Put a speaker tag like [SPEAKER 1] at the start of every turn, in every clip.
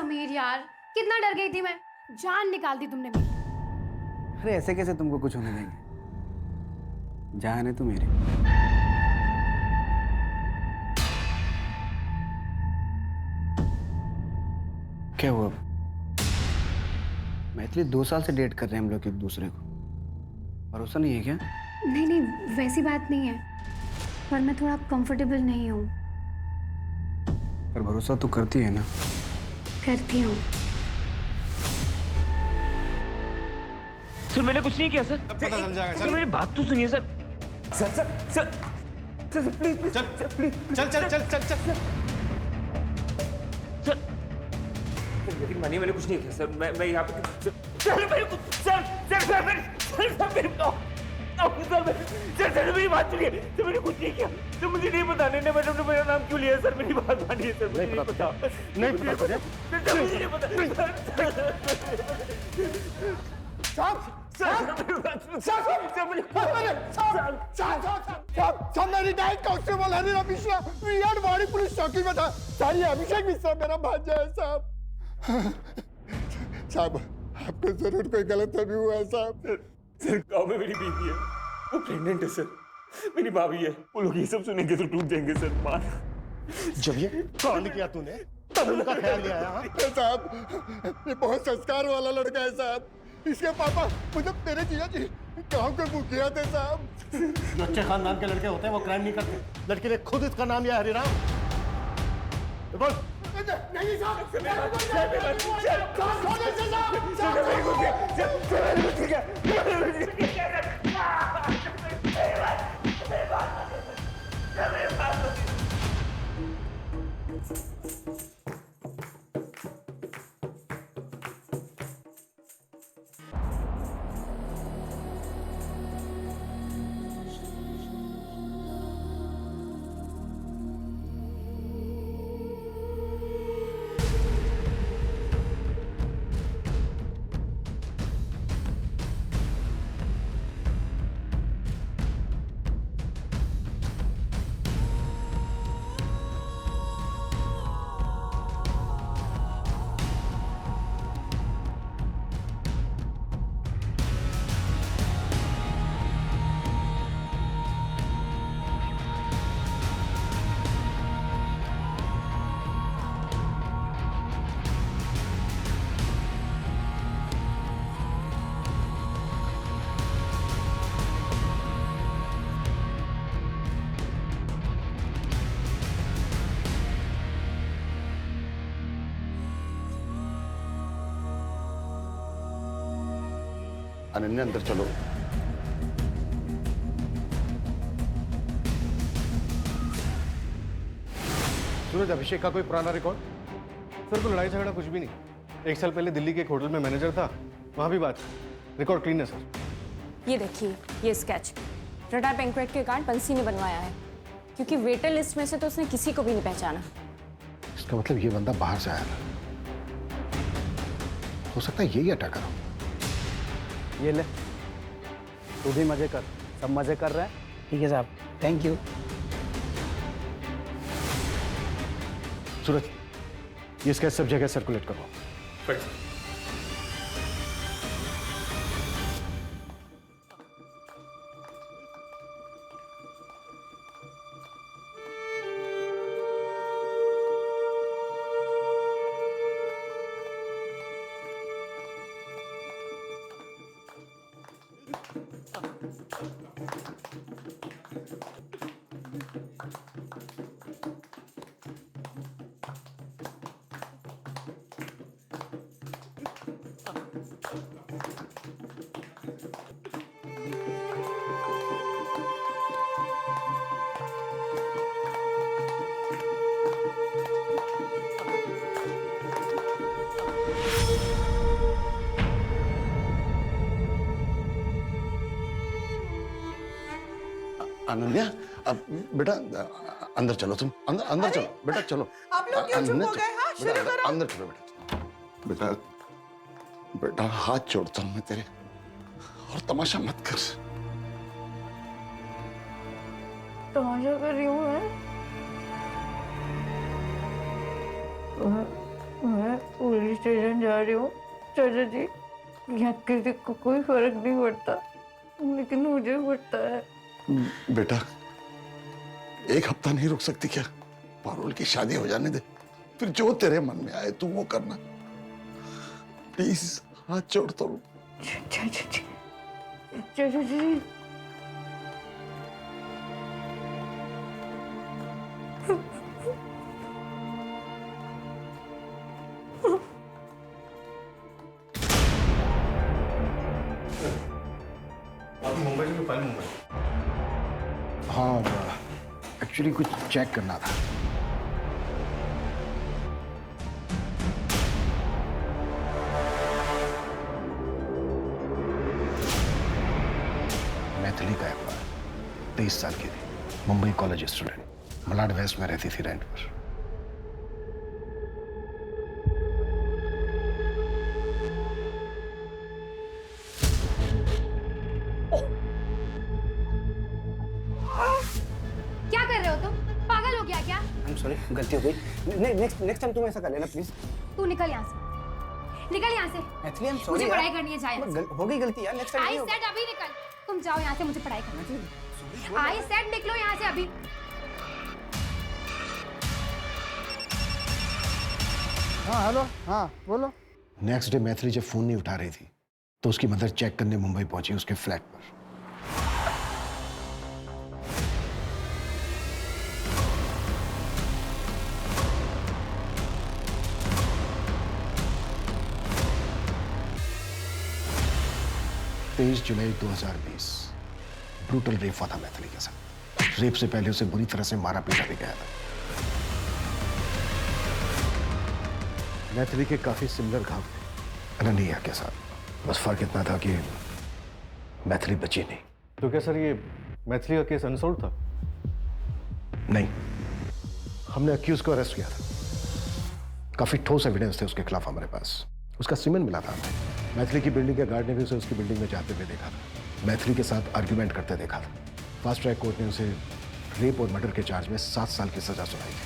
[SPEAKER 1] समीर यार, कितना डर गई थी मैं, जान निकाल दी तुमने मेरी।
[SPEAKER 2] अरे ऐसे कैसे तुमको कुछ होने देंगे, जान है तू मेरी। क्या हुआ? मैथिली 2 साल से डेट कर रहे हैं हम लोग एक दूसरे को, भरोसा नहीं है क्या?
[SPEAKER 1] नहीं नहीं, वैसी बात नहीं है, पर मैं थोड़ा कंफर्टेबल नहीं हूँ।
[SPEAKER 2] पर भरोसा तो करती है ना?
[SPEAKER 1] करती हूँ।
[SPEAKER 3] सर मैंने कुछ नहीं किया सर।
[SPEAKER 4] पता चल जाएगा
[SPEAKER 3] सर मेरी बात तो सुनिए sir. Sir sir sir sir please please
[SPEAKER 4] चल
[SPEAKER 3] प्लीज
[SPEAKER 4] चल चल चल चल चल
[SPEAKER 3] सर यकीन मानिए मैंने कुछ नहीं किया सर। मैं यहाँ पे सर मेरे को सर सर सर मेरी सर मेरी सर मेरी बात सुनिए सर। मैंने कुछ नहीं किया सर, मुझे नहीं पता नहीं मैडम ने मेरा नाम क्यों लिया सर। मेरी बात मानिए सर, मुझे नहीं पता
[SPEAKER 4] नहीं पता तुझे?
[SPEAKER 3] सर मुझे नहीं पता
[SPEAKER 4] मेरी डाइट कांस्टेबल हनीरा मिश्रा रियाड वाड़ी पुलिस चौकी में था। सारी अभिषेक मिश्रा मेरा भांजा है साहब। साहब आपको जरूर कोई गलतफहमी हुआ है साहब।
[SPEAKER 3] सर गाँव में मेरी बीवी है, वो प्रेग्नेंट है सर। मेरी भाभी है, वो लोग ये सब सुनेंगे तो टूट जाएंगे सर। मान
[SPEAKER 4] जब ये कांड किया तूने तब उनका ख्याल नहीं आया? साहब ये बहुत संस्कार वाला लड़का है साहब। इसके पापा मतलब तेरे जीजा जी गांव के मुखिया थे साहब। जो अच्छे खानदान के लड़के होते हैं वो क्राइम नहीं करते। लड़के ने खुद इसका नाम लिया हरिराम। बोल नहीं
[SPEAKER 5] अनन्या अंदर चलो।
[SPEAKER 4] सूरज अभिषेक का कोई पुराना रिकॉर्ड? सर कोई लड़ाई झगड़ा कुछ भी नहीं। 1 साल पहले दिल्ली के एक होटल में मैनेजर था, वहां भी बात। रिकॉर्ड क्लीन है सर।
[SPEAKER 6] ये देखिए ये स्केच रडार बैंक्वेट के कार्ड बंसी ने बनवाया है, क्योंकि वेटर लिस्ट में से तो उसने किसी को भी नहीं पहचाना।
[SPEAKER 5] इसका मतलब ये बंदा बाहर से आया था। हो सकता है यही अटैकर हो।
[SPEAKER 2] ये ले, तू भी मजे कर, सब मजे कर रहे हैं। ठीक है साहब, थैंक यू।
[SPEAKER 4] सूरज ये स्केच सब जगह सर्कुलेट करो।
[SPEAKER 5] अनन्या अब बेटा अंदर चलो। तुम अंदर अंदर चलो बेटा, चलो।
[SPEAKER 7] आप लोग क्यों चुप हो गए? हाँ, शुरू करो।
[SPEAKER 5] अंदर चलो बेटा। बेटा बेटा हाथ जोड़ता हूं मैं तेरे, और तमाशा मत कर।
[SPEAKER 6] तमाशा कर रही हूँ मैं?
[SPEAKER 8] मैं पुलिस स्टेशन जा रही हूँ चाचा जी। यहाँ किसी को कोई फर्क नहीं पड़ता, लेकिन मुझे पड़ता है।
[SPEAKER 5] बेटा, एक हफ्ता नहीं रुक सकती क्या? पारुल की शादी हो जाने दे, फिर जो तेरे मन में आए तू वो करना। प्लीज हाथ जोड़ता हूँ।
[SPEAKER 8] चाचा जी, चाचा जी।
[SPEAKER 3] आप मुंबई से कल मुंबई?
[SPEAKER 2] हाँ, एक्चुअली कुछ चेक करना था। मैथिली का एक बार 23 साल की थी, Mumbai college student, Malad west में रहती थी रेंट पर।
[SPEAKER 1] क्या कर रहे हो तुम? पागल हो गया क्या?
[SPEAKER 2] आई एम सॉरी, गलती हो गई। नेक्स्ट टाइम तुम ऐसा कर लेना प्लीज।
[SPEAKER 1] तू निकल यहाँ से, निकल यहाँ से।
[SPEAKER 2] Maithili, I am sorry.
[SPEAKER 1] मुझे पढ़ाई करनी है, जा यहाँ से।
[SPEAKER 2] हो गई गलती यार, नेक्स्ट टाइम
[SPEAKER 1] आई
[SPEAKER 2] नहीं होगा।
[SPEAKER 1] सेड अभी निकल। तुम जाओ यहाँ से, मुझे पढ़ाई करनी है। आई सेड निकलो यहाँ से अभी।
[SPEAKER 2] हाँ हेलो, हाँ बोलो। नेक्स्ट डे मैथिली जब फोन नहीं उठा रही थी तो उसकी मदर चेक करने मुंबई पहुंची उसके फ्लैट पर। जुलाई 2020 ब्रूटल रेप हुआ था मैथिली के साथ। रेप से पहले उसे बुरी तरह से मारा पीटा भी गया था। मैथिली के काफी सिमिलर घाव थे अनन्या के साथ, बस फर्क इतना था कि मैथिली बची नहीं।
[SPEAKER 9] तो क्या सर ये मैथिली का केस अनसॉल्व था?
[SPEAKER 2] नहीं, हमने अक्यूज को अरेस्ट किया था। काफी ठोस एविडेंस थे उसके खिलाफ हमारे पास। उसका सीमेंट मिला था हमें। मैथिली की बिल्डिंग के गार्ड ने भी उसे उसकी बिल्डिंग में जाते हुए देखा था। मैथिली के साथ आर्ग्यूमेंट करते देखा था। फास्ट ट्रैक कोर्ट ने उसे रेप और मर्डर के चार्ज में 7 साल की सजा सुनाई थी।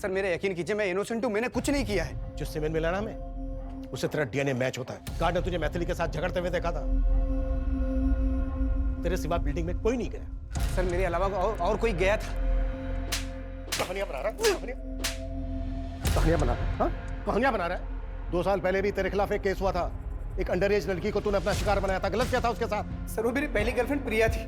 [SPEAKER 10] सर मेरे यकीन कीजिए, मैं इनोसेंट हूँ, मैंने कुछ नहीं किया है।
[SPEAKER 4] जो सीमेंट मिला ना हमें, उससे तेरा डीएनए मैच होता है। गार्ड ने तुझे मैथिली के साथ झगड़ते हुए देखा था। तेरे सिवा बिल्डिंग में कोई नहीं गया।
[SPEAKER 10] सर मेरे अलावा और कोई गया था।
[SPEAKER 4] कहानियां बना रहा है, कहानियां बना रहा है, हाँ? कहानियां बना रहा है। 2 साल पहले भी तेरे खिलाफ एक केस हुआ था। एक अंडर एज लड़की को तूने अपना शिकार बनाया था। गलत क्या था उसके साथ?
[SPEAKER 10] सर वो मेरी पहली गर्लफ्रेंड प्रिया थी।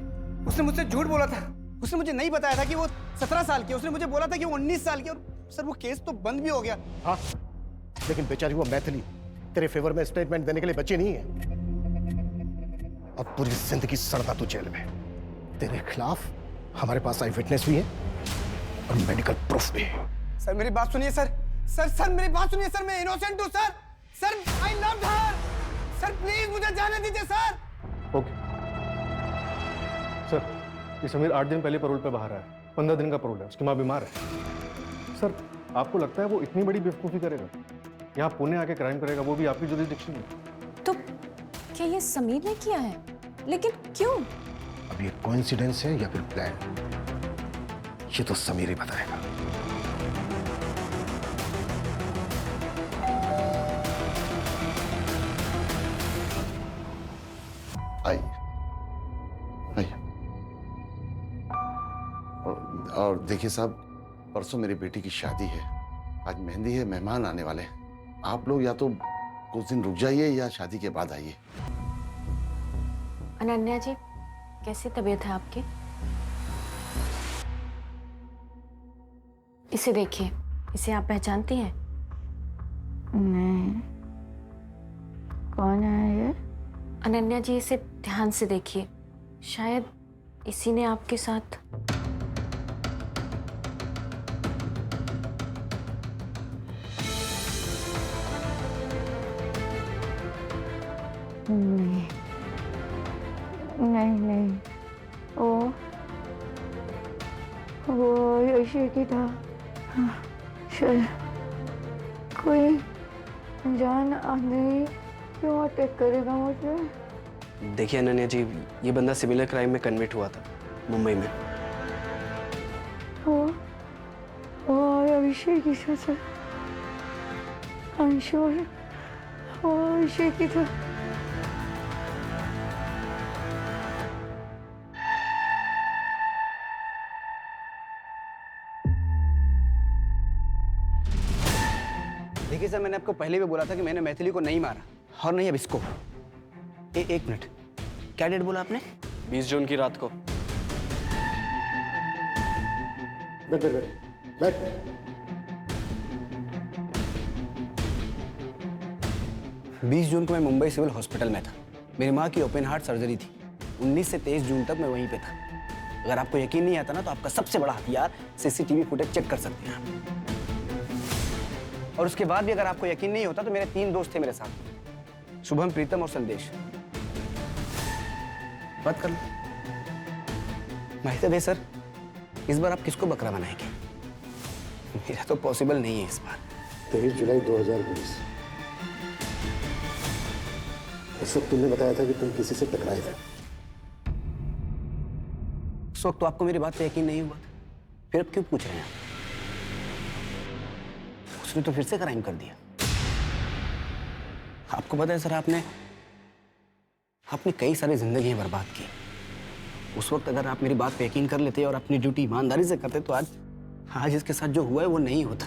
[SPEAKER 10] उसने मुझसे झूठ बोला था। उसने मुझे नहीं बताया था कि वो 17 साल की। उसने मुझे बोला था कि वो 19 साल की। और सर वो केस तो बंद भी हो गया।
[SPEAKER 4] हाँ, लेकिन बेचारी वो मैथिली तेरे फेवर में स्टेटमेंट देने के लिए बची नहीं है। अब पूरी जिंदगी सड़ता तू जेल में। तेरे खिलाफ हमारे पास आई विटनेस भी है और मेडिकल प्रूफ भी है।
[SPEAKER 10] सर मेरी बात सुनिए सर। सर मेरी बात सुनिए सर। मैं इनोसेंट हूँ sir. Sir I love her. Sir please मुझे जाने दीजिए सर।
[SPEAKER 9] ओके सर, ये समीर 8 दिन पहले पैरोल पे बाहर आया। 15 दिन का पैरोल है, उसकी माँ बीमार है। सर आपको लगता है वो इतनी बड़ी बेवकूफ़ी करेगा? यहाँ पुणे आके क्राइम करेगा, वो भी आपकी जुरिसडिक्शन में?
[SPEAKER 6] तो क्या ये समीर ने किया है? लेकिन क्यों?
[SPEAKER 2] अब ये कोइंसिडेंस है या फिर प्लान, ये तो समीर ही बताएगा।
[SPEAKER 5] और देखिए साहब, परसों मेरी बेटी की शादी है। आज मेहंदी है, मेहमान आने वाले हैं। आप लोग या तो कुछ दिन रुक जाइए या शादी के बाद आइए।
[SPEAKER 6] अनन्या जी, कैसी तबीयत है आपकी? इसे देखिए, इसे आप पहचानती हैं?
[SPEAKER 8] नहीं, कौन है ये?
[SPEAKER 6] अनन्या जी, इसे ध्यान से देखिए, शायद इसी ने आपके साथ।
[SPEAKER 8] नहीं, वो यशी की था। शायद कोई अनजान आदमी क्यों अटैक करेगा मुझे?
[SPEAKER 10] देखिए अनन्या जी, ये बंदा सिमिलर क्राइम में कन्विक्ट हुआ था मुंबई में।
[SPEAKER 8] वो अभिषेक की सच। I'm sure. Oh, shaky था.
[SPEAKER 10] देखिए सर, मैंने आपको पहले भी बोला था कि मैंने मैथिली को नहीं मारा और नहीं अब इसको। एक मिनट, क्या डेट बोला आपने?
[SPEAKER 3] 20 जून की रात को।
[SPEAKER 2] बैठ बैठ बैठ बैठ।
[SPEAKER 10] 20 जून को मैं मुंबई सिविल हॉस्पिटल में था। मेरी माँ की ओपन हार्ट सर्जरी थी। 19 से 23 जून तक मैं वहीं पे था। अगर आपको यकीन नहीं आता ना, तो आपका सबसे बड़ा हथियार सीसीटीवी फुटेज चेक कर सकते हैं आप। और उसके बाद भी अगर आपको यकीन नहीं होता तो मेरे 3 दोस्त थे मेरे साथ, शुभम, प्रीतम और संदेश। बात कर लो। माहिर है सर, इस बार आप किसको बकरा बनाएंगे? मेरा तो पॉसिबल नहीं है इस बार।
[SPEAKER 2] 23 जुलाई 2020। इस वक्त तुमने बताया था कि तुम किसी से टकराए थे।
[SPEAKER 10] उस वक्त तो आपको मेरी बात पे यकीन नहीं हुआ था, फिर अब क्यों पूछ रहे हैं आप? उसने तो फिर से क्राइम कर दिया। आपको पता है सर, आपने कई सारी जिंदगियां बर्बाद की। उस वक्त अगर आप मेरी बात पे यकीन कर लेते और अपनी ड्यूटी ईमानदारी से करते तो आज इसके साथ जो हुआ है वो नहीं होता।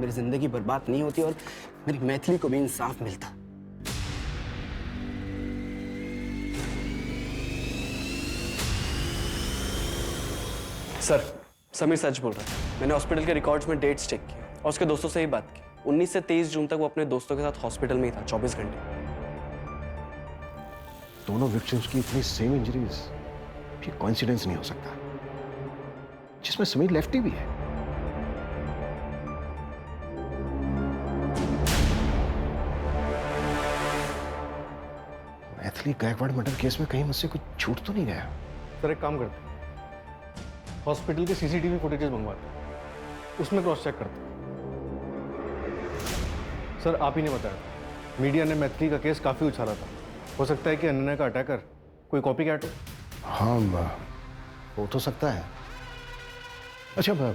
[SPEAKER 10] मेरी जिंदगी बर्बाद नहीं होती और मेरी मैथिली को भी इंसाफ मिलता।
[SPEAKER 3] सर, समीर सच बोल रहा है। मैंने हॉस्पिटल के रिकॉर्ड्स में डेट्स चेक किए और उसके दोस्तों से ही बात की। 19 से 23 जून तक वो अपने दोस्तों के साथ हॉस्पिटल में ही था, 24 घंटे।
[SPEAKER 2] दोनों विक्टिम्स की इतनी सेम इंजरीज, ये कोइंसिडेंस नहीं हो सकता, जिसमें समीर लेफ्टी भी है। मैथिली गायकवाड़ मर्डर केस में कहीं मुझसे कुछ छूट तो नहीं गया?
[SPEAKER 9] सर एक काम करते हैं, हॉस्पिटल के सीसीटीवी फुटेजेस मंगवाते हैं, उसमें क्रॉस चेक करते हैं। सर आप ही ने बताया, मीडिया ने मैथिली का केस काफी उछाला था। हो सकता है कि अनन्या का अटैकर कोई कॉपी कैट हो।
[SPEAKER 2] हाँ, हो तो सकता है। अच्छा,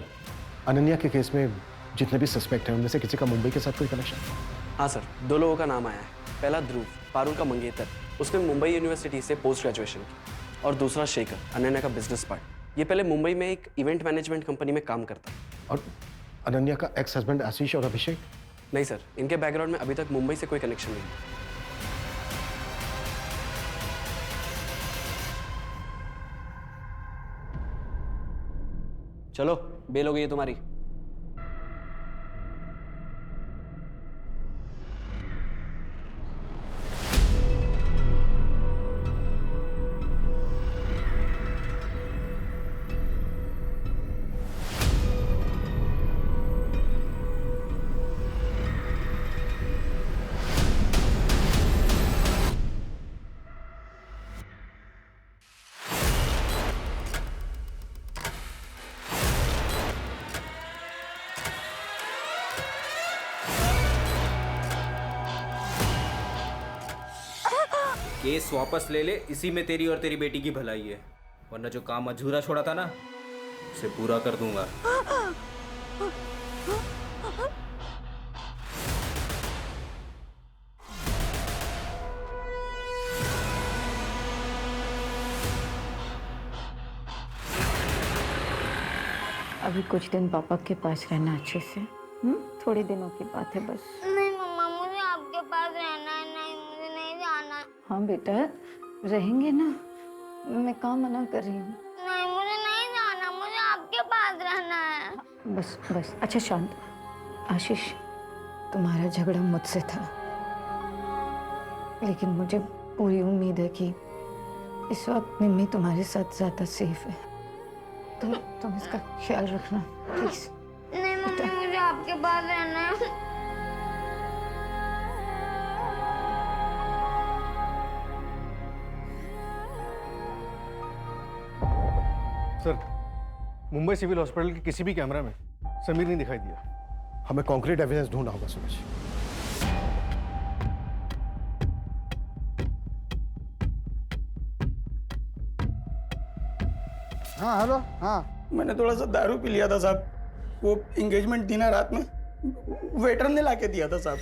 [SPEAKER 2] अनन्या के केस में जितने भी सस्पेक्ट हैं उनमें से किसी का मुंबई के साथ कोई कनेक्शन?
[SPEAKER 3] हाँ सर, 2 लोगों का नाम आया है। पहला ध्रुव, पारुल का मंगेतर, उसने मुंबई यूनिवर्सिटी से पोस्ट ग्रेजुएशन की। और दूसरा शेखर, अनन्या का बिजनेस पार्टनर। ये पहले मुंबई में एक इवेंट मैनेजमेंट कंपनी में काम करता।
[SPEAKER 2] और अनन्या का एक्स हस्बैंड आशीष और अभिषेक?
[SPEAKER 3] नहीं सर, इनके बैकग्राउंड में अभी तक मुंबई से कोई कनेक्शन नहीं। चलो, बेल हो गई है तुम्हारी।
[SPEAKER 11] केस वापस ले ले, इसी में तेरी और तेरी बेटी की भलाई है, वरना जो काम अधूरा छोड़ा था ना, उसे पूरा कर दूंगा।
[SPEAKER 8] अभी कुछ दिन पापा के पास रहना अच्छे से। थोड़े दिनों की बात है बस।
[SPEAKER 1] नहीं मम्मा, मुझे आपके पास रहना है। नहीं, मुझे नहीं जाना।
[SPEAKER 8] हाँ बेटा, रहेंगे ना, मैं कहाँ मना कर रही हूँ।
[SPEAKER 1] नहीं, मुझे नहीं जाना, मुझे आपके पास रहना है।
[SPEAKER 8] बस बस, अच्छा शांत। आशीष, तुम्हारा झगड़ा मुझसे था, लेकिन मुझे पूरी उम्मीद है कि इस वक्त मिम्मी तुम्हारे साथ ज्यादा सेफ है। तुम इसका ख्याल रखना प्लीज।
[SPEAKER 1] नहीं मम्मी, मुझे आपके पास रहना है।
[SPEAKER 9] सर, मुंबई सिविल हॉस्पिटल के किसी भी कैमरा में समीर नहीं दिखाई दिया।
[SPEAKER 2] हमें कॉन्क्रीट एविडेंस ढूंढना होगा सूरज।
[SPEAKER 10] हाँ हेलो। हाँ,
[SPEAKER 11] मैंने थोड़ा सा दारू पी लिया था साहब,
[SPEAKER 10] वो एंगेजमेंट डिनर रात में वेटर ने लाके दिया था साहब।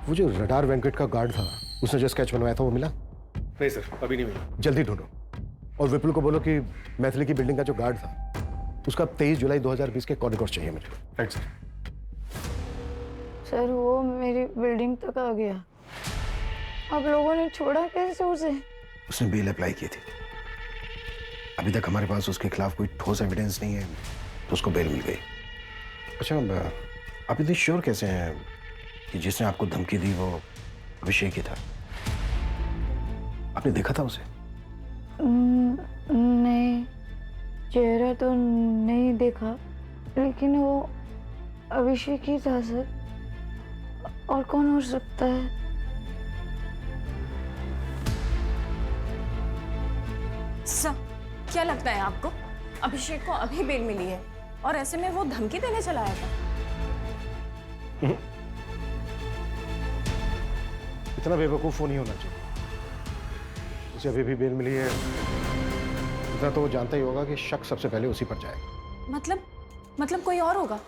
[SPEAKER 2] वो जो रडार वेंकट का गार्ड था, उसने जो स्केच बनवाया था वो मिला?
[SPEAKER 9] नहीं सर, अभी नहीं मिला।
[SPEAKER 2] जल्दी ढूंढो और विपुल को बोलो कि मैथिली की बिल्डिंग का जो गार्ड था उसका 23 जुलाई 2020 के कॉरिडोर चाहिए मुझे।
[SPEAKER 9] Right sir.
[SPEAKER 8] सर वो मेरी बिल्डिंग तक आ गया, आप लोगों ने छोड़ा कैसे उसे?
[SPEAKER 2] उसने बेल अप्लाई की थी, अभी तक हमारे पास उसके खिलाफ कोई ठोस एविडेंस नहीं है तो उसको बेल मिल गई। अच्छा, आप इतनी श्योर कैसे हैं कि जिसने आपको धमकी दी वो अभिषेक ही था? आपने देखा था उसे?
[SPEAKER 8] नहीं, चेहरा तो नहीं देखा, लेकिन वो अभिषेक ही था सर। और कौन हो सकता है?
[SPEAKER 6] सर, क्या लगता है आपको अभिषेक को अभी बेल मिली है और ऐसे में वो धमकी देने चला आया था?
[SPEAKER 2] इतना बेवकूफ वो नहीं होना चाहिए। उसे अभी भी बेल मिली है, इतना तो वो जानता ही होगा कि शक सबसे पहले उसी पर जाएगा।
[SPEAKER 6] मतलब कोई और होगा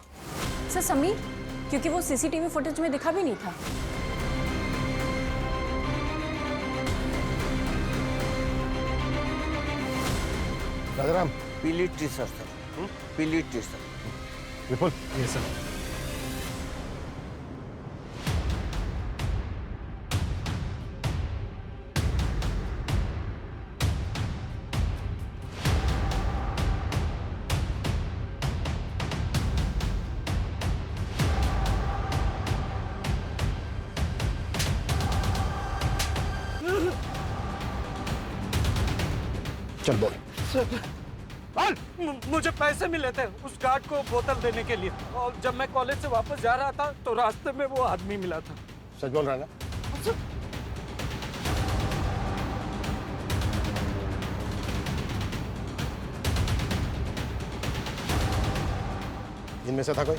[SPEAKER 6] सर? समीर, क्योंकि वो सीसीटीवी फुटेज में दिखा भी नहीं था।
[SPEAKER 2] राजाराम,
[SPEAKER 4] पीली टी शर्ट सर, पीली टी शर्ट।
[SPEAKER 2] विपुल।
[SPEAKER 9] ये सर।
[SPEAKER 2] चल बोल।
[SPEAKER 12] मुझे पैसे मिले थे उस गार्ड को बोतल देने के लिए, और जब मैं कॉलेज से वापस जा रहा था तो रास्ते में वो आदमी मिला था।
[SPEAKER 2] सच बोल रहा है ना? इनमें से था कोई?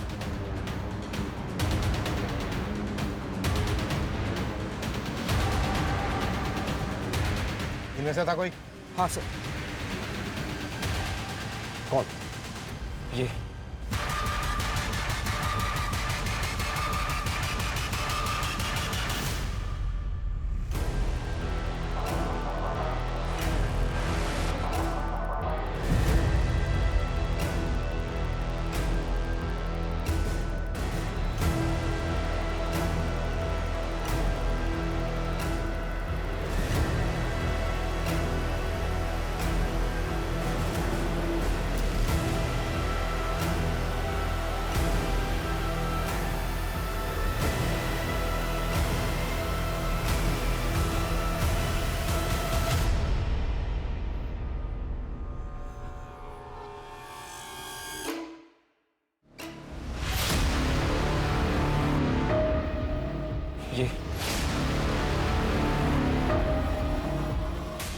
[SPEAKER 2] इनमें से था कोई?
[SPEAKER 12] हाँ सर।
[SPEAKER 2] कौन?
[SPEAKER 12] ये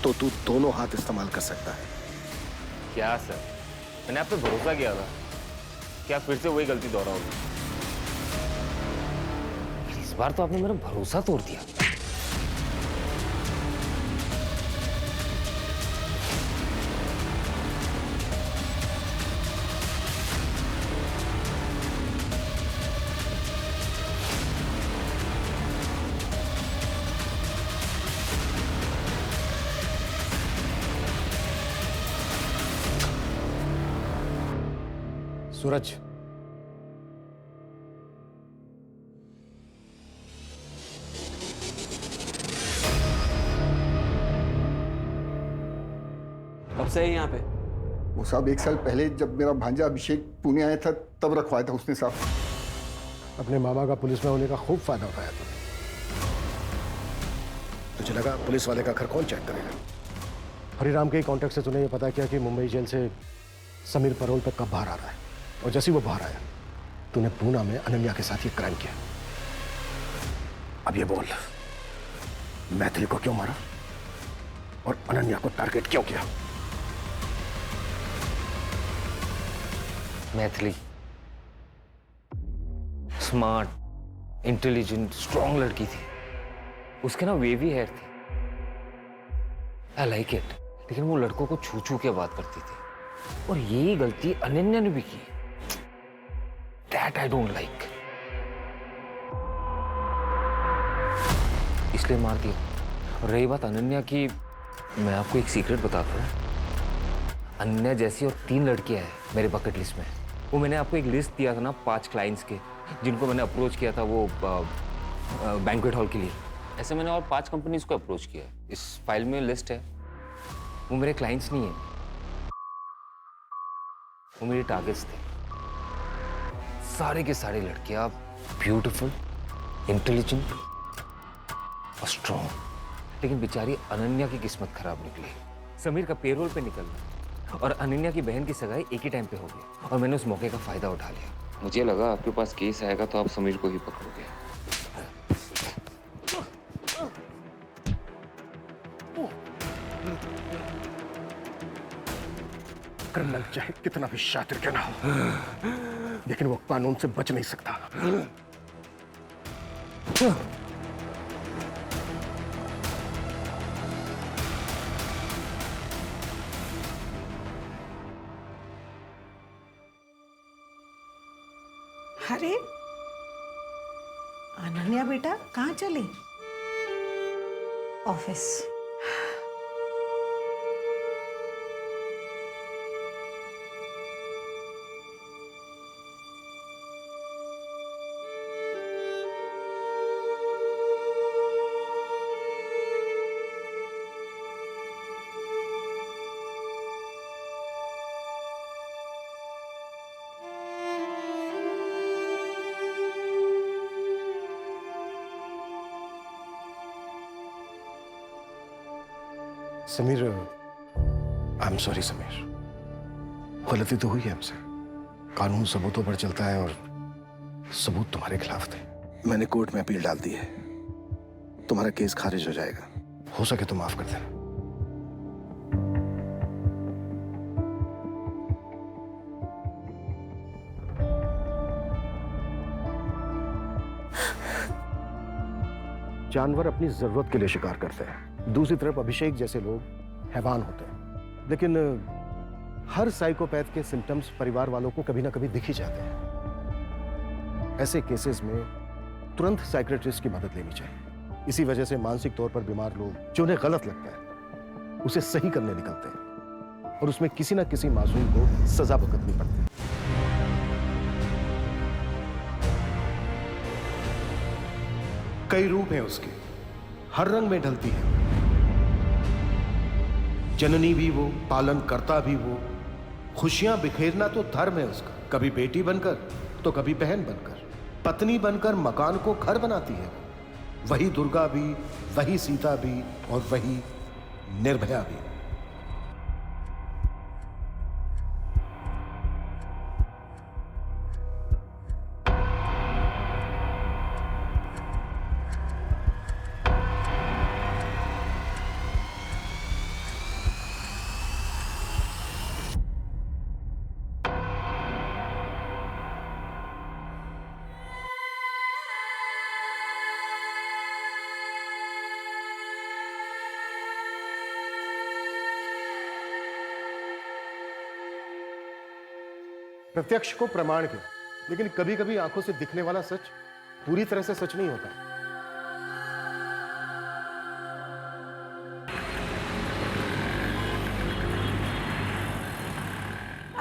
[SPEAKER 2] तो तू दोनों हाथ इस्तेमाल कर सकता है।
[SPEAKER 11] क्या सर, मैंने आप पे भरोसा किया था, क्या फिर से वही गलती दोहराओगे? इस बार तो आपने मेरा भरोसा तोड़ दिया।
[SPEAKER 2] सूरज,
[SPEAKER 3] कब से है यहाँ पे?
[SPEAKER 4] वो साहब 1 साल पहले जब मेरा भांजा अभिषेक पुणे आया था तब रखवाया था उसने साहब।
[SPEAKER 2] अपने मामा का पुलिस में होने का खूब फायदा उठाया था। तुझे लगा पुलिस वाले का घर कौन चेक करेगा? हरिराम के कॉन्टेक्ट से तूने ये पता किया कि मुंबई जेल से समीर परोल पे कब बाहर आ रहा है, और जैसे ही वो बाहर आया तूने पूना में अनन्या के साथ ये क्राइम किया। अब ये बोल, मैथिली को क्यों मारा और अनन्या को टारगेट क्यों किया?
[SPEAKER 11] मैथिली स्मार्ट, इंटेलिजेंट, स्ट्रॉन्ग लड़की थी। उसके ना वेवी हेयर थी, आई लाइक इट। लेकिन वो लड़कों को छू छू के बात करती थी, और यही गलती अनन्या ने भी की।
[SPEAKER 13] दैट आई डोंट लाइक, इसलिए मार दिया। और रही बात अनन्या की, मैं आपको एक सीक्रेट बताता हूँ। अनन्या जैसी और 3 लड़कियां हैं मेरे बकेट लिस्ट में। वो मैंने आपको एक लिस्ट दिया था ना 5 क्लाइंट्स के, जिनको मैंने अप्रोच किया था वो बैंक्वेट हॉल के लिए। ऐसे मैंने और 5 कंपनीज को अप्रोच किया है। इस फाइल में लिस्ट है। वो मेरे क्लाइंट्स नहीं है, वो मेरे टारगेट्स थे। सारे के सारे लड़कियां ब्यूटीफुल, इंटेलिजेंट और स्ट्रॉन्ग। लेकिन बेचारी अनन्या की किस्मत खराब निकली। समीर का पेरोल पे निकलना और अनन्या की बहन की सगाई एक ही टाइम पे हो गई और मैंने उस मौके का फायदा उठा लिया। मुझे लगा आपके पास केस आएगा तो आप समीर को ही पकड़ोगे।
[SPEAKER 2] क्रिमिनल चाहे कितना भी शातिर क्यों ना हो, लेकिन वो कानून से बच नहीं सकता।
[SPEAKER 7] अरे अनन्या बेटा कहाँ चली?
[SPEAKER 6] Office.
[SPEAKER 2] Sameer, I am sorry Sameer, गलती तो हुई है हमसे। कानून सबूतों पर चलता है और सबूत तुम्हारे खिलाफ थे। मैंने कोर्ट में अपील डाल दी है, तुम्हारा केस खारिज हो जाएगा। हो सके तो माफ कर देना। जानवर अपनी जरूरत के लिए शिकार करते हैं, दूसरी तरफ अभिषेक जैसे लोग हैवान होते हैं। लेकिन हर साइकोपैथ के सिम्टम्स परिवार वालों को कभी ना कभी दिख ही जाते हैं। ऐसे केसेस में तुरंत साइकियाट्रिस्ट की मदद लेनी चाहिए। इसी वजह से मानसिक तौर पर बीमार लोग, जो उन्हें गलत लगता है, उसे सही करने निकलते हैं और उसमें किसी ना किसी मासूम को सजा भुगतनी पड़ती है। कई रूप हैं उसके, हर रंग में ढलती है। जननी भी वो, पालन करता भी वो, खुशियां बिखेरना तो धर्म है उसका। कभी बेटी बनकर तो कभी बहन बनकर, पत्नी बनकर मकान को घर बनाती है। वही दुर्गा भी, वही सीता भी और वही निर्भया भी। प्रत्यक्ष को प्रमाण किया, लेकिन कभी कभी आंखों से दिखने वाला सच पूरी तरह से सच नहीं होता।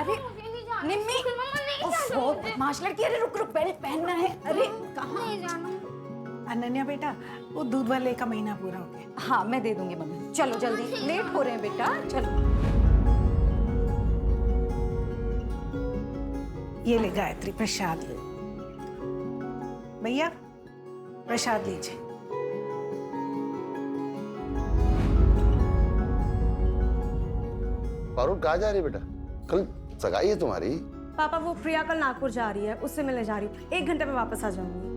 [SPEAKER 6] अरे निम्मी, ओफो, बदमाश लड़की। अरे रुक रुक, बेल्ट पहनना है। अरे कहाँ जानू?
[SPEAKER 7] अनन्या बेटा, वो दूध वाले का महीना पूरा हो गया।
[SPEAKER 6] हाँ मैं दे दूंगी मम्मी। चलो जल्दी, लेट हो रहे हैं बेटा, चलो।
[SPEAKER 7] ये ले गायत्री, प्रसाद ले। भैया प्रसाद लीजिए।
[SPEAKER 5] पारुल कहाँ जा रही है बेटा? कल सगाई है तुम्हारी।
[SPEAKER 14] पापा वो प्रिया कल नागपुर जा रही है, उससे मिलने जा रही हूँ। 1 घंटे में वापस आ जाऊंगी।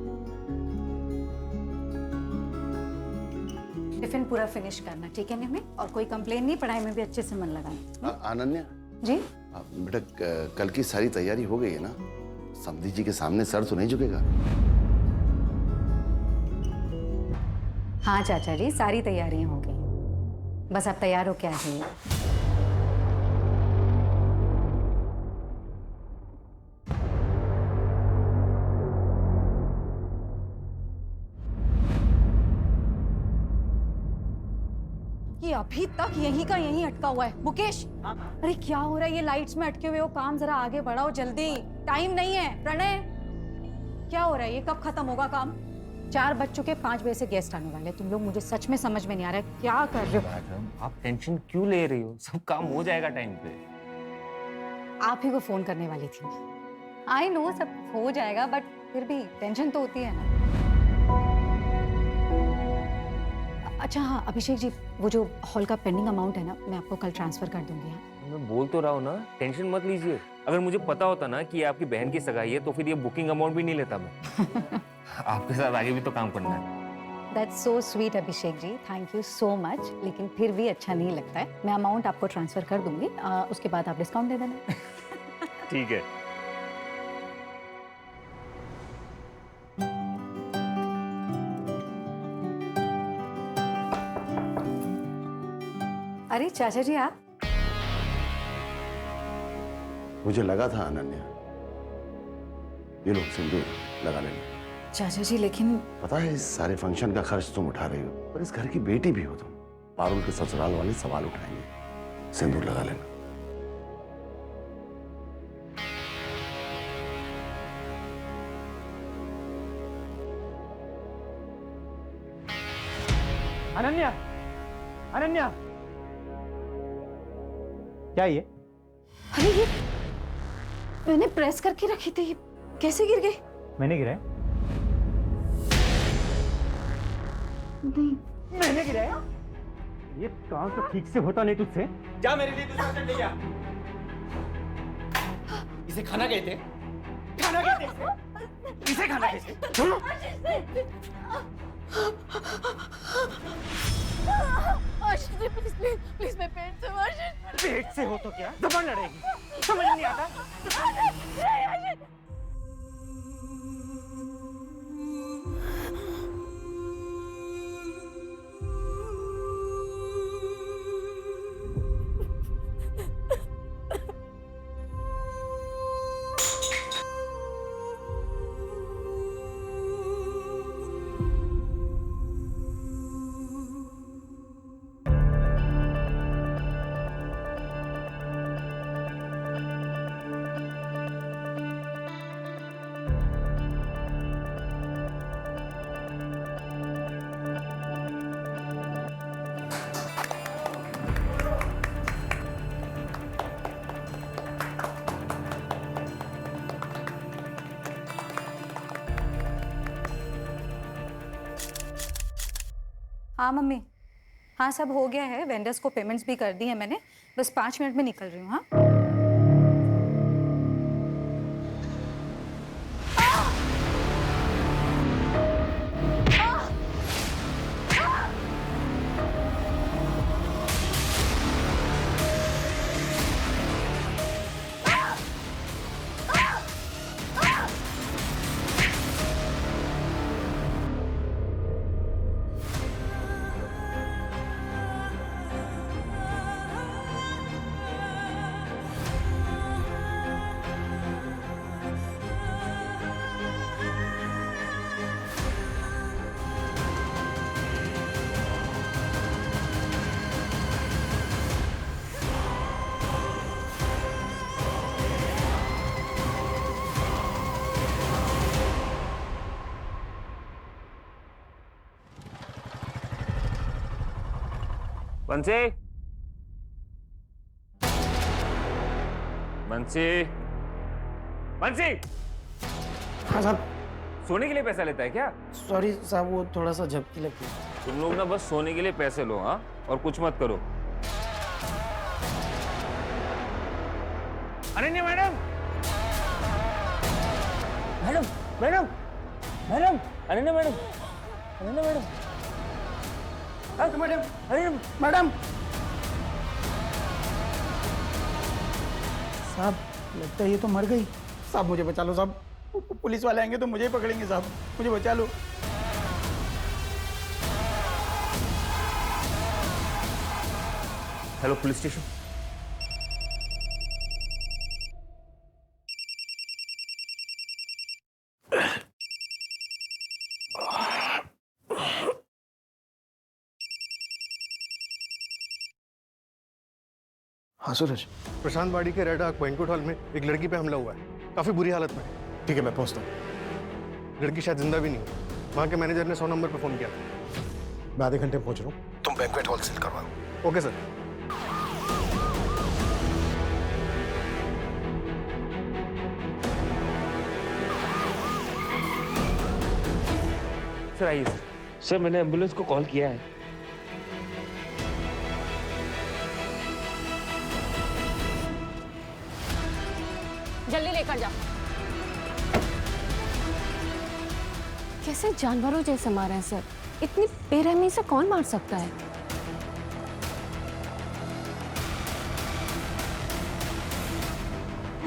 [SPEAKER 6] टिफिन पूरा फिनिश करना, ठीक है निम्मी? और कोई कंप्लेन नहीं, पढ़ाई में भी अच्छे से मन लगाना।
[SPEAKER 5] अनन्या
[SPEAKER 6] जी
[SPEAKER 5] बेटा, कल की सारी तैयारी हो गई है ना? समधी जी के सामने सर तो नहीं झुकेगा?
[SPEAKER 6] हाँ चाचा जी, सारी तैयारियां हो गई, बस आप तैयार हो क्या है? कि अभी तक यहीं का यहीं अटका हुआ है। मुकेश, अरे क्या हो रहा है? ये लाइट्स में अटके हुए हो, काम जरा आगे बढ़ाओ जल्दी, टाइम नहीं है। प्रणय, क्या हो रहा है? ये कब खत्म होगा काम? 4 बज चुके, 5 बजे से गेस्ट आने वाले। तुम लोग, मुझे सच में समझ में नहीं आ रहा है क्या कर रहे हो।
[SPEAKER 13] मैडम, आप टेंशन क्यों ले रही हो? सब काम हो जाएगा टाइम पे।
[SPEAKER 6] आप ही को फोन करने वाली थी मैं। आई नो सब हो जाएगा, बट फिर भी टेंशन तो होती है ना। अच्छा हाँ अभिषेक जी, वो जो हॉल का पेंडिंग अमाउंट है ना, मैं आपको कल ट्रांसफर कर दूंगी। हाँ,
[SPEAKER 13] मैं बोल तो रहा हूँ ना, टेंशन मत लीजिए। अगर मुझे पता होता ना कि ये आपकी बहन की सगाई है तो फिर ये बुकिंग अमाउंट भी नहीं लेता मैं। आपके साथ आगे भी तो काम करना है।
[SPEAKER 6] That's so sweet Abhishek ji, thank you so much. लेकिन फिर भी अच्छा नहीं लगता है। मैं अमाउंट आपको ट्रांसफर कर दूंगी, उसके बाद आप डिस्काउंट दे देना।
[SPEAKER 13] ठीक है।
[SPEAKER 6] अरे चाचा जी आप?
[SPEAKER 2] मुझे लगा था अनन्या, ये लोग सिंदूर लगा लेंगे।
[SPEAKER 6] चाचा जी लेकिन
[SPEAKER 2] पता है इस सारे फंक्शन का खर्च तुम उठा रही हो, पर इस घर की बेटी भी हो तुम। पारुल के ससुराल वाले सवाल उठाएंगे, सिंदूर लगा लेना।
[SPEAKER 12] अनन्या, अनन्या, क्या ये?
[SPEAKER 6] अरे ये मैंने प्रेस करके रखी थी, ये कैसे गिर गए?
[SPEAKER 12] मैंने गिराया?
[SPEAKER 6] नहीं,
[SPEAKER 12] मैंने गिराया? ये काम तो ठीक से होता नहीं तुझसे। जा मेरे लिए दूसरा सेट ले जा। इसे खाना कहते? खाना कहते इसे? इसे खाना कहते? चलो।
[SPEAKER 8] Ashish ji please please please, मैं पेट से हूँ आशीष।
[SPEAKER 12] पेट से हो तो क्या? जबान लड़ेगी? समझ नहीं आता?
[SPEAKER 8] आशीष
[SPEAKER 6] हाँ मम्मी, हाँ सब हो गया है। वेंडर्स को पेमेंट्स भी कर दी है मैंने। बस 5 मिनट में निकल रही हूँ। हाँ
[SPEAKER 13] बंसी, बंसी, बंसी।
[SPEAKER 12] हाँ साहब।
[SPEAKER 13] सोने के लिए पैसा लेता है क्या?
[SPEAKER 12] सॉरी साहब, वो थोड़ा सा झपकी लगती है।
[SPEAKER 13] तुम लोग ना बस सोने के लिए पैसे लो, हाँ, और कुछ मत करो। Ananya madam, madam, madam, madam, Ananya madam, Ananya madam,
[SPEAKER 12] madam, अरे मैडम। साहब लगता है ये तो मर गई। साहब मुझे बचा लो साहब, पुलिस वाले आएंगे तो मुझे ही पकड़ेंगे साहब, मुझे बचा लो।
[SPEAKER 13] Hello police station.
[SPEAKER 2] हाँ सूरज।
[SPEAKER 9] प्रशांत वाड़ी के रेड आर्क बैंक्वेट हॉल में एक लड़की पे हमला हुआ है, काफी बुरी हालत में।
[SPEAKER 2] ठीक है, मैं पहुंचता हूँ।
[SPEAKER 9] लड़की शायद जिंदा भी नहीं है। वहाँ के मैनेजर ने 100 नंबर पे फोन किया।
[SPEAKER 2] मैं आधे घंटे में पहुंच रहा हूँ, तुम बैंक्वेट हॉल सील करवाओ।
[SPEAKER 9] Okay sir.
[SPEAKER 13] सर आइए सर। सर मैंने एम्बुलेंस को कॉल किया है।
[SPEAKER 6] जल्दी लेकर जाओ।
[SPEAKER 15] कैसे जानवरों जैसे मारे हैं सर? इतनी बेरहमी से कौन मार सकता है?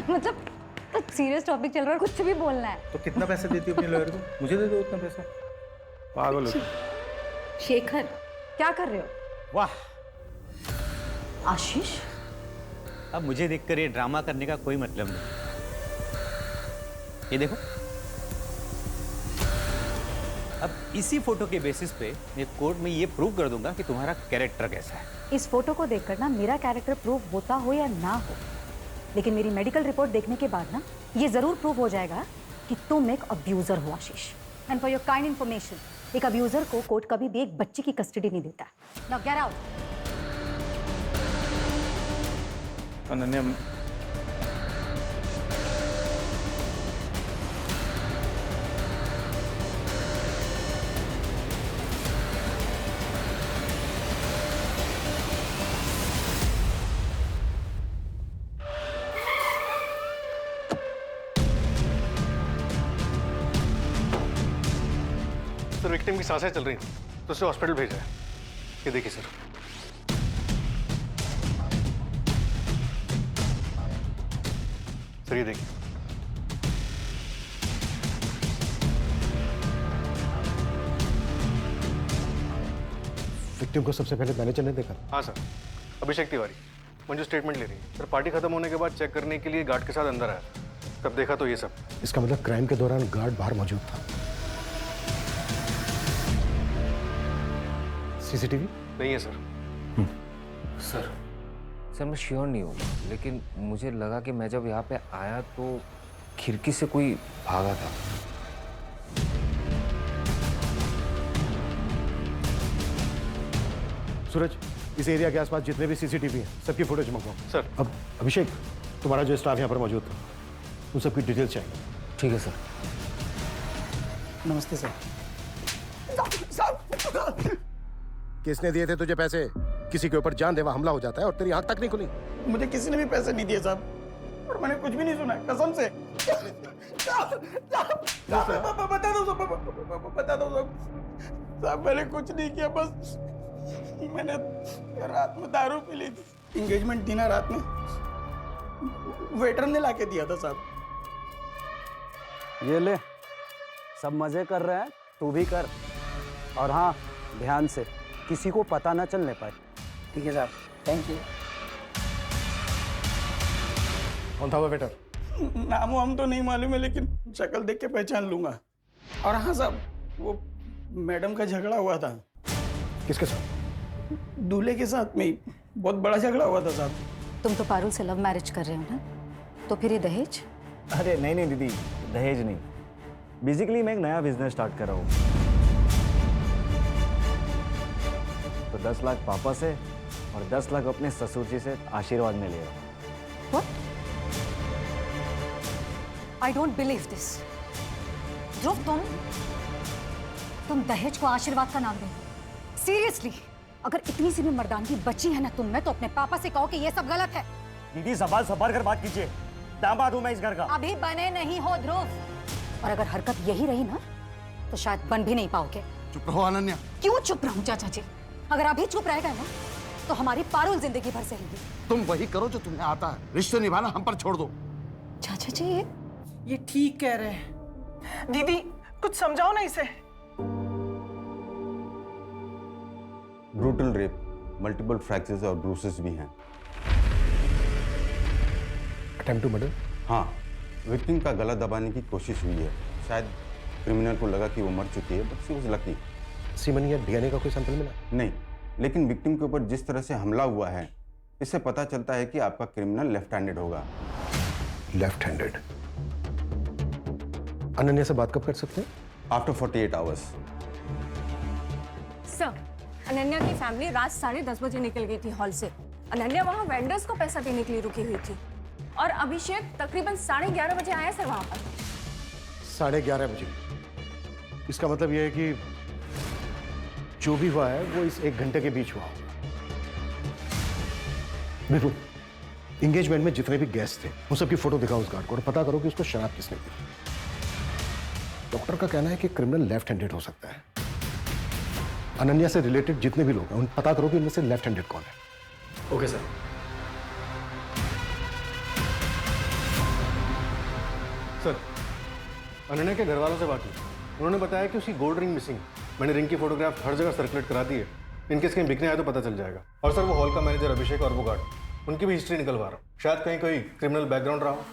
[SPEAKER 6] मतलब सीरियस टॉपिक चल रहा है, कुछ भी बोलना है।
[SPEAKER 11] तो कितना पैसे देती हो अपने लॉयर को? मुझे दे दो उतना पैसा। पागल हो तुम।
[SPEAKER 6] शेखर, क्या कर रहे हो?
[SPEAKER 16] वाह,
[SPEAKER 6] आशीष,
[SPEAKER 16] अब मुझे देखकर ये ड्रामा करने का कोई मतलब नहीं। ये देखो, अब इसी फोटो के बेसिस पे मैं कोर्ट में ये प्रूव कर दूंगा कि तुम्हारा कैरेक्टर कैसा है।
[SPEAKER 6] इस फोटो को देखकर ना मेरा कैरेक्टर प्रूव होता हो या ना हो, लेकिन मेरी मेडिकल रिपोर्ट देखने के बाद ना ये जरूर प्रूव हो जाएगा कि तुम एक अब्यूजर हो Ashish. And for your kind information, एक अब्यूजर को कोर्ट कभी भी एक बच्चे की कस्टडी नहीं देता। Now get out.
[SPEAKER 11] Ananya,
[SPEAKER 9] sir victim की सांसें चल रही हैं, तो उसे हॉस्पिटल भेजा है। ये देखिए सर। सर ये देखिए।
[SPEAKER 2] विक्टिम को सबसे पहले मैनेजर ने देखा?
[SPEAKER 9] हाँ सर, अभिषेक तिवारी। मंजू स्टेटमेंट ले रही है। सर पार्टी खत्म होने के बाद चेक करने के लिए गार्ड के साथ अंदर आया, तब देखा तो ये सब।
[SPEAKER 2] इसका मतलब क्राइम के दौरान गार्ड बाहर मौजूद था। सीसीटीवी
[SPEAKER 9] नहीं है सर।
[SPEAKER 13] सर मैं श्योर नहीं हूँ, लेकिन मुझे लगा कि मैं जब यहाँ पे आया तो खिड़की से कोई भागा था।
[SPEAKER 2] सूरज, इस एरिया के आसपास जितने भी सीसीटीवी हैं, सबकी फुटेज मंगवाओ।
[SPEAKER 9] सर।
[SPEAKER 2] अब अभिषेक, तुम्हारा जो स्टाफ यहाँ पर मौजूद था, उन सबकी डिटेल्स चाहिए।
[SPEAKER 13] ठीक है सर।
[SPEAKER 16] नमस्ते सर।
[SPEAKER 2] किसने दिए थे तुझे पैसे? किसी के ऊपर जानलेवा हमला हो जाता है और तेरी आंख तक नहीं खुली।
[SPEAKER 16] मुझे किसी ने भी पैसे नहीं दिए साहब, और मैंने कुछ भी नहीं सुना, कसम से। बता दो साहब, मैंने कुछ नहीं किया, बस मैंने रात में दारू पी ली थी। एंगेजमेंट थी ना रात में, वेटर ने लाके दिया था साहब।
[SPEAKER 10] ये ले, सब मजे कर रहे हैं, तू भी कर। और हाँ, ध्यान से, किसी को पता ना चलने पाए।
[SPEAKER 16] ठीक है साहब, थैंक यू।
[SPEAKER 2] कौन था वो वेटर?
[SPEAKER 16] नाम हम तो नहीं मालूम है, लेकिन शक्ल देख के पहचान लूंगा। और हाँ साहब, वो मैडम का झगड़ा हुआ था।
[SPEAKER 2] किसके साथ?
[SPEAKER 16] दूल्हे के साथ में ही बहुत बड़ा झगड़ा हुआ था साहब।
[SPEAKER 6] तुम तो पारुल से लव मैरिज कर रहे हो ना, तो फिर ये दहेज?
[SPEAKER 10] अरे नहीं दीदी, दहेज नहीं। बेसिकली मैं एक नया बिजनेस स्टार्ट कर रहा हूँ, तो 10 लाख पापा से और 10 लाख अपने ससुर जी से आशीर्वाद में ले रहा हूँ।
[SPEAKER 6] What? I don't believe this. ध्रुव, तुम दहेज को आशीर्वाद का नाम दे? सीरियसली, अगर इतनी सी भी मर्दानगी बची है ना तुम में, तो अपने पापा से कहो कि ये सब गलत है।
[SPEAKER 16] दीदी ज़बान संभाल कर बात कीजिए, दामाद हूं मैं इस घर का।
[SPEAKER 6] अभी बने नहीं हो ध्रुव, और अगर हरकत यही रही ना तो शायद बन भी नहीं पाओगे।
[SPEAKER 5] चुप रहो अनन्या।
[SPEAKER 6] क्यों चुप रहूं चाचा जी? अगर अभी चुप रह गए ना तो हमारी पारुल जिंदगी भर सहेगी।
[SPEAKER 5] तुम वही करो जो तुम्हें आता है, रिश्ते निभाना हम पर छोड़ दो।
[SPEAKER 6] चाचा जी,
[SPEAKER 7] ये ठीक कह रहे हैं। दीदी कुछ समझाओ ना इसे।
[SPEAKER 17] ब्रूटल रेप, मल्टीपल फ्रैक्चर्स और ब्रूसेस भी हैं।
[SPEAKER 2] Attempt to murder?
[SPEAKER 17] हाँ, विक्टिम का गला दबाने की कोशिश हुई है। शायद क्रिमिनल को लगा कि वो मर चुकी है, but she was lucky.
[SPEAKER 2] Semen या डीएनए का कोई सैंपल मिला?
[SPEAKER 17] नहीं, लेकिन विक्टिम के ऊपर जिस तरह से हमला हुआ है, इससे पता चलता है कि आपका क्रिमिनल लेफ्ट हैंडेड होगा।
[SPEAKER 2] Left handed? अनन्या से बात कब कर सकते हैं?
[SPEAKER 17] After 48 hours.
[SPEAKER 15] सर, अनन्या की फैमिली रात 10:30 बजे निकल गई थी हॉल से। अनन्या वहाँ वेंडर्स को पैसा देने के लिए रुकी हुई थी और अभिषेक तकरीबन 11:30 बजे आया सर वहाँ पर।
[SPEAKER 2] 11:30 बजे? इसका मतलब यह है कि जो भी हुआ है वो इस 1 घंटे के बीच हुआ होगा। बिल्कुल, एंगेजमेंट में जितने भी गेस्ट थे उन सबकी फोटो दिखाओ उस गार्ड को और पता करो कि उसको शराब किसने दी। डॉक्टर का कहना है कि क्रिमिनल लेफ्ट हैंडेड हो सकता है। अनन्या से रिलेटेड जितने भी लोग हैं उन पता करो कि इनमें से लेफ्ट हैंडेड कौन है।
[SPEAKER 3] Okay sir.
[SPEAKER 9] सर, अनन्या के घर वालों से बात की, उन्होंने बताया कि उसकी गोल्ड रिंग मिसिंग। मैंने रिंग की फोटोग्राफ हर जगह सर्कुलेट करा दी है, इनकेस कहीं बिकने आए तो पता चल जाएगा। और सर, वो हॉल का मैनेजर अभिषेक और वो गार्ड, उनकी भी हिस्ट्री निकलवा रहा हूँ, शायद कहीं कोई क्रिमिनल बैकग्राउंड रहा हो।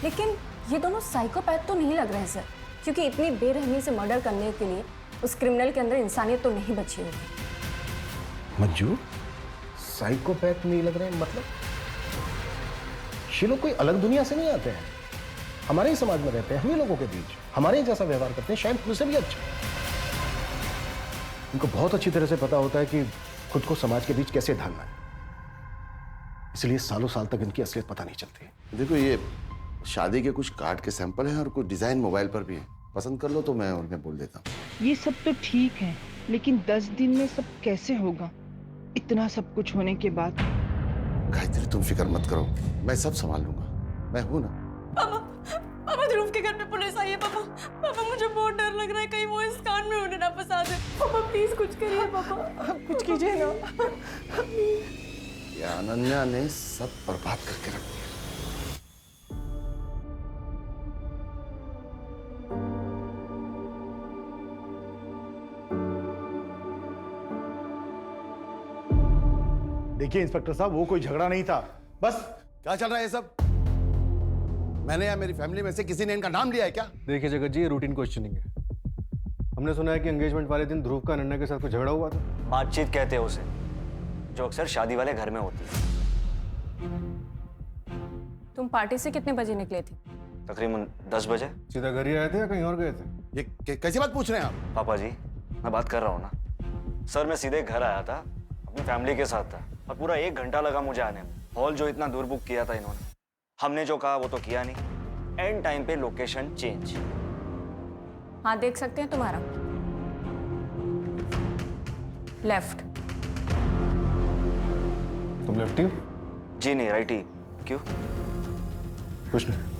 [SPEAKER 15] लेकिन ये दोनों साइकोपैथ तो नहीं लग रहे हैं सर, क्योंकि इतनी बेरहमी से मर्डर करने के लिए उस क्रिमिनल के अंदर इंसानियत तो नहीं बची होगी।
[SPEAKER 2] मंजू, साइकोपैथ नहीं लग रहे हैं मतलब? ये लोग कोई अलग दुनिया से नहीं आते हैं, हमारे ही समाज में रहते हैं, हम ही लोगों के बीच, हमारे ही जैसा व्यवहार करते हैं, शायद मुझसे भी अच्छा। इनको बहुत अच्छी तरह से पता होता है कि खुद को समाज के बीच कैसे ढालना है, इसलिए सालों साल तक इनकी असलियत पता नहीं चलती।
[SPEAKER 5] देखो, ये शादी के कुछ कार्ड के सैंपल हैं और कुछ डिजाइन मोबाइल पर भी है, पसंद कर लो तो मैं उन्हें बोल देता हूँ।
[SPEAKER 18] ये सब तो ठीक है, लेकिन 10 दिन में सब कैसे होगा? इतना सब कुछ होने के बाद।
[SPEAKER 5] गायत्री, तुम फिक्र मत करो, मैं सब संभाल लूंगा, मैं हूं ना।
[SPEAKER 15] पापा, ध्रुव के घर पे पुलिस आई है। पापा मुझे बहुत डर लग रहा है, कहीं वो इस कांड में उन्हें ना फंसा दे। पापा प्लीज कुछ करिए पापा।
[SPEAKER 7] कुछ कीजिए ना।
[SPEAKER 5] ये अनन्या ने सब बर्बाद करके रख दिया।
[SPEAKER 4] देखिए इंस्पेक्टर साहब, वो कोई झगड़ा नहीं था, बस।
[SPEAKER 5] क्या चल रहा है ये सब? मैंने या मेरी फैमिली में से किसी ने इनका नाम लिया है क्या?
[SPEAKER 9] देखिए जगत जी, ये रूटीन क्वेश्चनिंग है। हमने सुना है कि एंगेजमेंट वाले दिन ध्रुव का अनन्या के साथ कुछ झगड़ा हुआ था।
[SPEAKER 19] बातचीत कहते हैं उसे, जो अक्सर शादी वाले घर में होती है।
[SPEAKER 15] तुम पार्टी से कितने बजे निकले थे?
[SPEAKER 19] तकरीबन 10 बजे।
[SPEAKER 9] सीधा घर ही आए थे या कहीं और गए थे?
[SPEAKER 5] ये कैसी बात पूछ रहे हैं आप?
[SPEAKER 19] पापा जी, मैं बात कर रहा हूँ ना सर। मैं सीधे घर आया था, अपनी फैमिली के साथ था, और पूरा 1 घंटा लगा मुझे आने में। हॉल जो इतना दूर बुक किया था इन्होंने, हमने जो कहा वो तो किया नहीं। एंड टाइम पे लोकेशन चेंज।
[SPEAKER 15] हाँ, देख सकते हैं तुम्हारा लेफ्ट।
[SPEAKER 9] तुम लेफ्टी हो?
[SPEAKER 19] जी नहीं, राइट ही। क्यों?
[SPEAKER 9] कुछ नहीं।